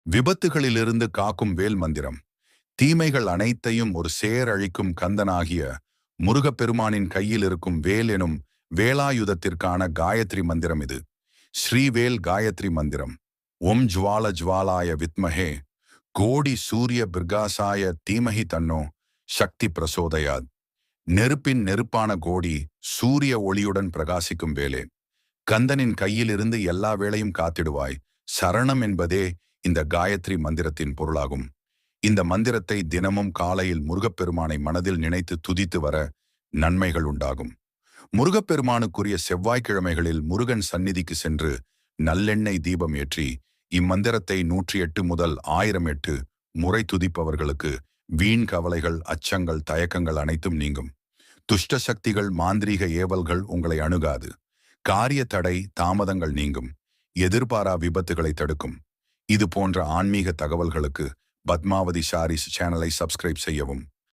விபத்துகளிலிருந்து காக்கும் வேல் மந்திரம். தீமைகள் அனைத்தையும் ஒரு சேரழிக்கும் கந்தனாகிய முருகப்பெருமானின் கையில் இருக்கும் வேல் எனும் வேலாயுதத்திற்கான காயத்ரி மந்திரம் இது. ஸ்ரீவேல் காயத்ரி மந்திரம். ஓம் ஜுவால ஜுவாலாய வித்மஹே கோடி சூரிய பிர்காசாய தீமஹி தன்னோ சக்தி பிரசோதயாத். நெருப்பின் நெருப்பான கோடி சூரிய ஒளியுடன் பிரகாசிக்கும் வேலே, கந்தனின் கையிலிருந்து எல்லா வேளையும் காத்திடுவாய். சரணம் என்பதே இந்த காயத்ரி மந்திரத்தின் பொருளாகும். இந்த மந்திரத்தை தினமும் காலையில் முருகப்பெருமானை மனதில் நினைத்து துதித்து வர நன்மைகள் உண்டாகும். முருகப்பெருமானுக்குரிய செவ்வாய்க்கிழமைகளில் முருகன் சந்நிதிக்கு சென்று நல்லெண்ணெய் தீபம் ஏற்றி இம்மந்திரத்தை 108 முதல் 1008 முறை துதிப்பவர்களுக்கு வீண் கவலைகள், அச்சங்கள், தயக்கங்கள் அனைத்தும் நீங்கும். துஷ்ட சக்திகள், மாந்திரீக ஏவல்கள் உங்களை அணுகாது. காரிய தடை, தாமதங்கள் நீங்கும். எதிர்பாரா விபத்துகளை தடுக்கும். இது போன்ற ஆன்மீக தகவல்களுக்கு பத்மாவதி சாரீஸ் சேனலை சப்ஸ்கிரைப் செய்யவும்.